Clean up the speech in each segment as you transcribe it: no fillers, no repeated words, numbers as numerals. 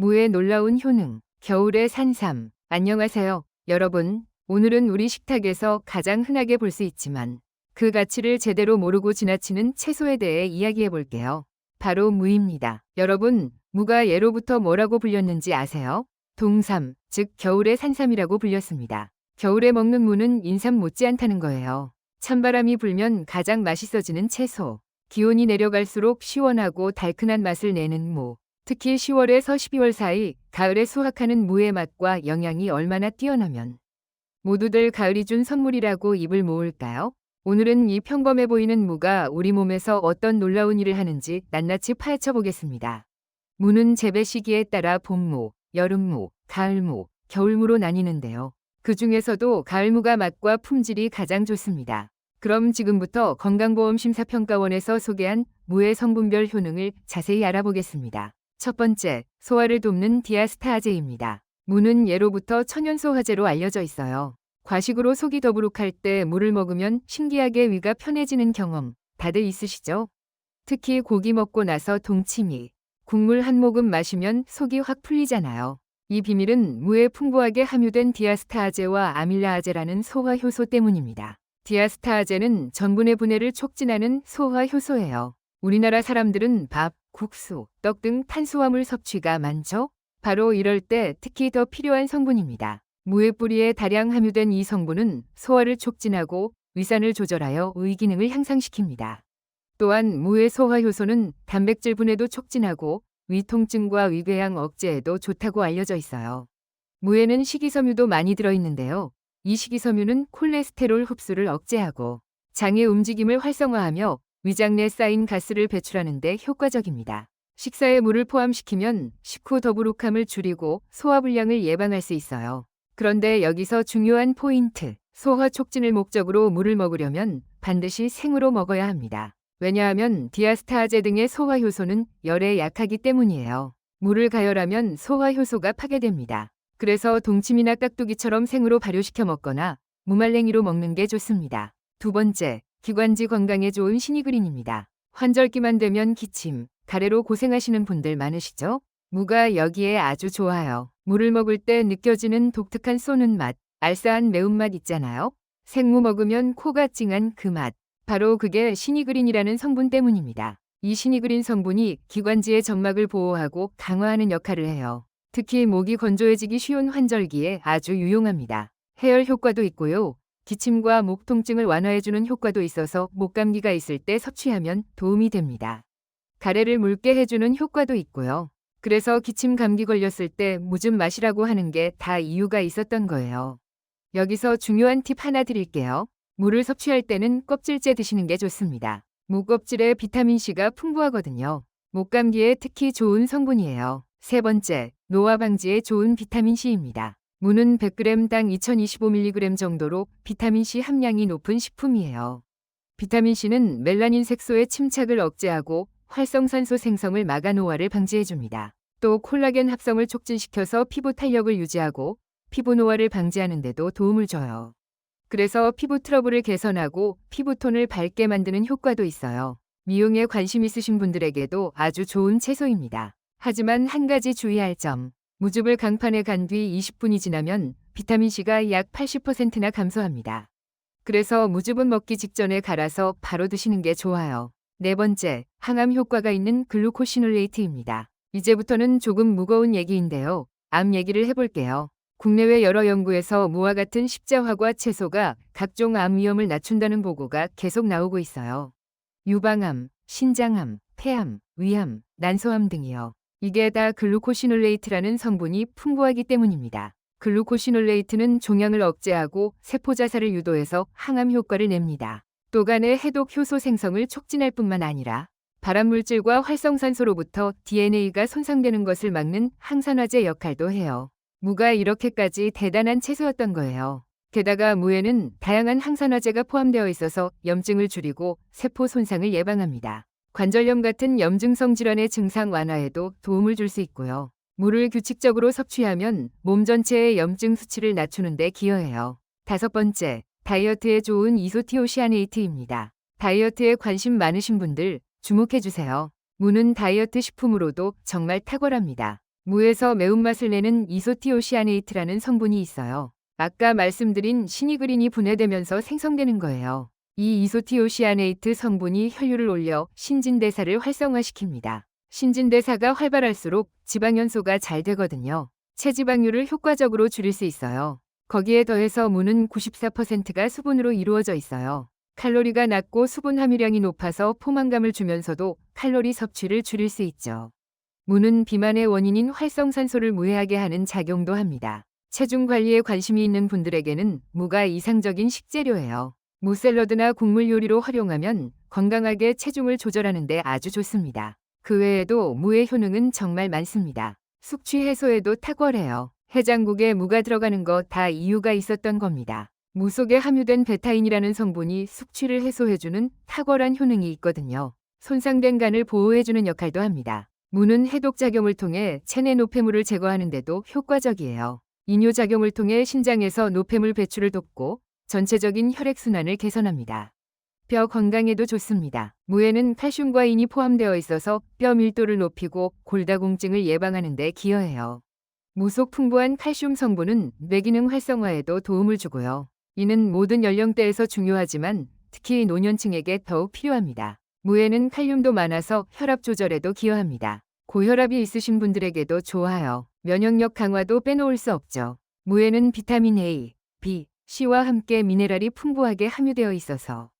무의 놀라운 효능, 겨울의 산삼. 안녕하세요, 여러분. 오늘은 우리 식탁에서 가장 흔하게 볼 수 있지만 그 가치를 제대로 모르고 지나치는 채소에 대해 이야기해 볼게요. 바로 무입니다. 여러분, 무가 예로부터 뭐라고 불렸는지 아세요? 동삼, 즉 겨울의 산삼이라고 불렸습니다. 겨울에 먹는 무는 인삼 못지않다는 거예요. 찬바람이 불면 가장 맛있어지는 채소. 기온이 내려갈수록 시원하고 달큰한 맛을 내는 무. 특히 10월에서 12월 사이 가을에 수확하는 무의 맛과 영양이 얼마나 뛰어나면 모두들 가을이 준 선물이라고 입을 모을까요? 오늘은 이 평범해 보이는 무가 우리 몸에서 어떤 놀라운 일을 하는지 낱낱이 파헤쳐 보겠습니다. 무는 재배 시기에 따라 봄무, 여름무, 가을무, 겨울무로 나뉘는데요. 그 중에서도 가을무가 맛과 품질이 가장 좋습니다. 그럼 지금부터 건강보험심사평가원에서 소개한 무의 성분별 효능을 자세히 알아보겠습니다. 첫 번째, 소화를 돕는 디아스타아제입니다. 무는 예로부터 천연소화제로 알려져 있어요. 과식으로 속이 더부룩할 때 무를 먹으면 신기하게 위가 편해지는 경험 다들 있으시죠? 특히 고기 먹고 나서 동치미, 국물 한 모금 마시면 속이 확 풀리잖아요. 이 비밀은 무에 풍부하게 함유된 디아스타아제와 아밀라아제라는 소화 효소 때문입니다. 디아스타아제는 전분의 분해를 촉진하는 소화 효소예요. 우리나라 사람들은 밥, 국수, 떡 등 탄수화물 섭취가 많죠? 바로 이럴 때 특히 더 필요한 성분입니다. 무의 뿌리에 다량 함유된 이 성분은 소화를 촉진하고 위산을 조절하여 의 기능을 향상시킵니다. 또한 무의 소화 효소는 단백질 분해도 촉진하고 위 통증과 위궤양 억제에도 좋다고 알려져 있어요. 무에는 식이섬유도 많이 들어있는데요. 이 식이섬유는 콜레스테롤 흡수를 억제하고 장의 움직임을 활성화하며 위장 내 쌓인 가스를 배출하는 데 효과적입니다. 식사에 무를 포함시키면 식후 더부룩함을 줄이고 소화불량을 예방할 수 있어요. 그런데 여기서 중요한 포인트, 소화 촉진을 목적으로 무를 먹으려면 반드시 생으로 먹어야 합니다. 왜냐하면 디아스타아제 등의 소화 효소는 열에 약하기 때문이에요. 무를 가열하면 소화 효소가 파괴됩니다. 그래서 동치미나 깍두기처럼 생으로 발효시켜 먹거나 무말랭이로 먹는 게 좋습니다. 두 번째, 기관지 건강에 좋은 시니그린입니다. 환절기만 되면 기침, 가래로 고생하시는 분들 많으시죠? 무가 여기에 아주 좋아요. 무를 먹을 때 느껴지는 독특한 쏘는 맛, 알싸한 매운맛 있잖아요. 생무 먹으면 코가 찡한 그 맛. 바로 그게 시니그린이라는 성분 때문입니다. 이 시니그린 성분이 기관지의 점막을 보호하고 강화하는 역할을 해요. 특히 목이 건조해지기 쉬운 환절기에 아주 유용합니다. 해열 효과도 있고요. 기침과 목 통증을 완화해주는 효과도 있어서 목감기가 있을 때 섭취하면 도움이 됩니다. 가래를 묽게 해주는 효과도 있고요. 그래서 기침 감기 걸렸을 때 무 좀 마시라고 하는 게 다 이유가 있었던 거예요. 여기서 중요한 팁 하나 드릴게요. 무를 섭취할 때는 껍질째 드시는 게 좋습니다. 무 껍질에 비타민C가 풍부하거든요. 목감기에 특히 좋은 성분이에요. 세 번째, 노화 방지에 좋은 비타민C입니다. 무는 100g당 2025mg 정도로 비타민C 함량이 높은 식품이에요. 비타민C는 멜라닌 색소의 침착을 억제하고 활성산소 생성을 막아 노화를 방지해줍니다. 또 콜라겐 합성을 촉진시켜서 피부 탄력을 유지하고 피부 노화를 방지하는 데도 도움을 줘요. 그래서 피부 트러블을 개선하고 피부톤을 밝게 만드는 효과도 있어요. 미용에 관심 있으신 분들에게도 아주 좋은 채소입니다. 하지만 한 가지 주의할 점. 무즙을 강판에 간 뒤 20분이 지나면 비타민C가 약 80%나 감소합니다. 그래서 무즙은 먹기 직전에 갈아서 바로 드시는 게 좋아요. 네 번째, 항암 효과가 있는 글루코시놀레이트입니다. 이제부터는 조금 무거운 얘기인데요. 암 얘기를 해볼게요. 국내외 여러 연구에서 무와 같은 십자화과 채소가 각종 암 위험을 낮춘다는 보고가 계속 나오고 있어요. 유방암, 신장암, 폐암, 위암, 난소암 등이요. 이게 다 글루코시놀레이트라는 성분이 풍부하기 때문입니다. 글루코시놀레이트는 종양을 억제하고 세포 자살을 유도해서 항암 효과를 냅니다. 또 간의 해독 효소 생성을 촉진할 뿐만 아니라 발암물질과 활성산소로부터 DNA가 손상되는 것을 막는 항산화제 역할도 해요. 무가 이렇게까지 대단한 채소였던 거예요. 게다가 무에는 다양한 항산화제가 포함되어 있어서 염증을 줄이고 세포 손상을 예방합니다. 관절염 같은 염증성 질환의 증상 완화에도 도움을 줄 수 있고요. 무를 규칙적으로 섭취하면 몸 전체의 염증 수치를 낮추는 데 기여해요. 다섯 번째, 다이어트에 좋은 이소티오시아네이트입니다. 다이어트에 관심 많으신 분들 주목해주세요. 무는 다이어트 식품으로도 정말 탁월합니다. 무에서 매운맛을 내는 이소티오시아네이트라는 성분이 있어요. 아까 말씀드린 시니그린이 분해되면서 생성되는 거예요. 이 이소티오시아네이트 성분이 혈류를 올려 신진대사를 활성화시킵니다. 신진대사가 활발할수록 지방연소가 잘 되거든요. 체지방률을 효과적으로 줄일 수 있어요. 거기에 더해서 무는 94%가 수분으로 이루어져 있어요. 칼로리가 낮고 수분 함유량이 높아서 포만감을 주면서도 칼로리 섭취를 줄일 수 있죠. 무는 비만의 원인인 활성산소를 무해하게 하는 작용도 합니다. 체중 관리에 관심이 있는 분들에게는 무가 이상적인 식재료예요. 무 샐러드나 국물 요리로 활용하면 건강하게 체중을 조절하는 데 아주 좋습니다. 그 외에도 무의 효능은 정말 많습니다. 숙취 해소에도 탁월해요. 해장국에 무가 들어가는 거 다 이유가 있었던 겁니다. 무 속에 함유된 베타인이라는 성분이 숙취를 해소해주는 탁월한 효능이 있거든요. 손상된 간을 보호해주는 역할도 합니다. 무는 해독작용을 통해 체내 노폐물을 제거하는 데도 효과적이에요. 이뇨작용을 통해 신장에서 노폐물 배출을 돕고 전체적인 혈액순환을 개선합니다. 뼈 건강에도 좋습니다. 무에는 칼슘과 인이 포함되어 있어서 뼈 밀도를 높이고 골다공증을 예방하는 데 기여해요. 무 속 풍부한 칼슘 성분은 뇌기능 활성화에도 도움을 주고요. 이는 모든 연령대에서 중요하지만 특히 노년층에게 더욱 필요합니다. 무에는 칼륨도 많아서 혈압 조절에도 기여합니다. 고혈압이 있으신 분들에게도 좋아요. 면역력 강화도 빼놓을 수 없죠. 무에는 비타민 A, B, C와 함께 미네랄이 풍부하게 함유되어 있어서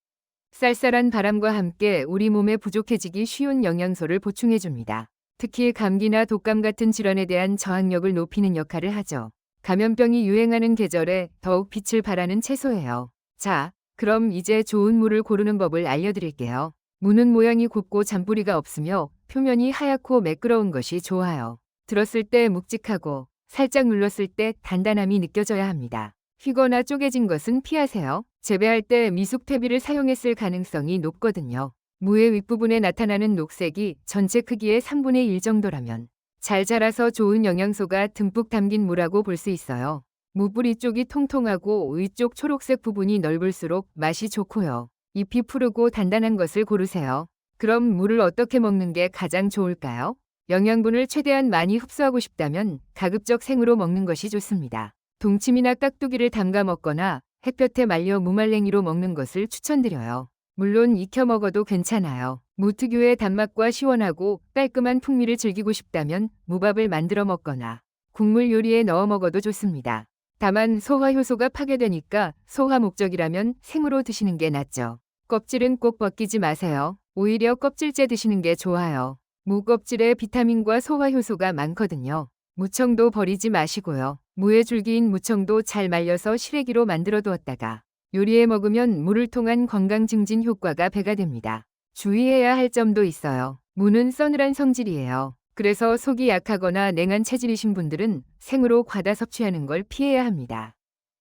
쌀쌀한 바람과 함께 우리 몸에 부족해지기 쉬운 영양소를 보충해줍니다. 특히 감기나 독감 같은 질환에 대한 저항력을 높이는 역할을 하죠. 감염병이 유행하는 계절에 더욱 빛을 발하는 채소예요. 자, 그럼 이제 좋은 무를 고르는 법을 알려드릴게요. 무는 모양이 곱고 잔뿌리가 없으며 표면이 하얗고 매끄러운 것이 좋아요. 들었을 때 묵직하고 살짝 눌렀을 때 단단함이 느껴져야 합니다. 휘거나 쪼개진 것은 피하세요. 재배할 때 미숙퇴비를 사용했을 가능성이 높거든요. 무의 윗부분에 나타나는 녹색이 전체 크기의 3분의 1 정도라면 잘 자라서 좋은 영양소가 듬뿍 담긴 무라고 볼 수 있어요. 무 뿌리 쪽이 통통하고 위쪽 초록색 부분이 넓을수록 맛이 좋고요. 잎이 푸르고 단단한 것을 고르세요. 그럼 무를 어떻게 먹는 게 가장 좋을까요? 영양분을 최대한 많이 흡수하고 싶다면 가급적 생으로 먹는 것이 좋습니다. 동치미나 깍두기를 담가 먹거나 햇볕에 말려 무말랭이로 먹는 것을 추천드려요. 물론 익혀 먹어도 괜찮아요. 무 특유의 단맛과 시원하고 깔끔한 풍미를 즐기고 싶다면 무밥을 만들어 먹거나 국물 요리에 넣어 먹어도 좋습니다. 다만 소화 효소가 파괴되니까 소화 목적이라면 생으로 드시는 게 낫죠. 껍질은 꼭 벗기지 마세요. 오히려 껍질째 드시는 게 좋아요. 무 껍질에 비타민과 소화 효소가 많거든요. 무청도 버리지 마시고요. 무의 줄기인 무청도 잘 말려서 시래기로 만들어 두었다가 요리에 먹으면 무를 통한 건강 증진 효과가 배가 됩니다. 주의해야 할 점도 있어요. 무는 서늘한 성질이에요. 그래서 속이 약하거나 냉한 체질이신 분들은 생으로 과다 섭취하는 걸 피해야 합니다.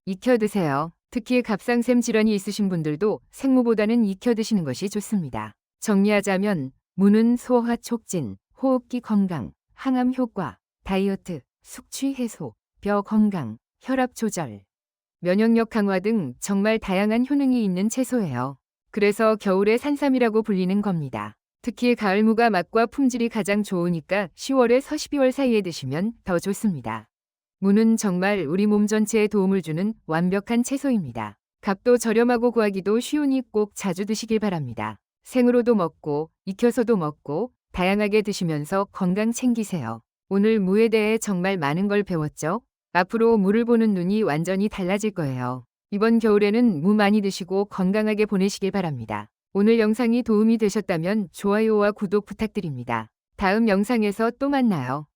익혀 드세요. 특히 갑상샘 질환이 있으신 분들도 생무보다는 익혀 드시는 것이 좋습니다. 정리하자면 무는 소화 촉진, 호흡기 건강, 항암 효과, 다이어트, 숙취 해소, 뼈 건강, 혈압 조절, 면역력 강화 등 정말 다양한 효능이 있는 채소예요. 그래서 겨울의 산삼이라고 불리는 겁니다. 특히 가을무가 맛과 품질이 가장 좋으니까 10월에서 12월 사이에 드시면 더 좋습니다. 무는 정말 우리 몸 전체에 도움을 주는 완벽한 채소입니다. 값도 저렴하고 구하기도 쉬우니 꼭 자주 드시길 바랍니다. 생으로도 먹고 익혀서도 먹고 다양하게 드시면서 건강 챙기세요. 오늘 무에 대해 정말 많은 걸 배웠죠? 앞으로 무를 보는 눈이 완전히 달라질 거예요. 이번 겨울에는 무 많이 드시고 건강하게 보내시길 바랍니다. 오늘 영상이 도움이 되셨다면 좋아요와 구독 부탁드립니다. 다음 영상에서 또 만나요.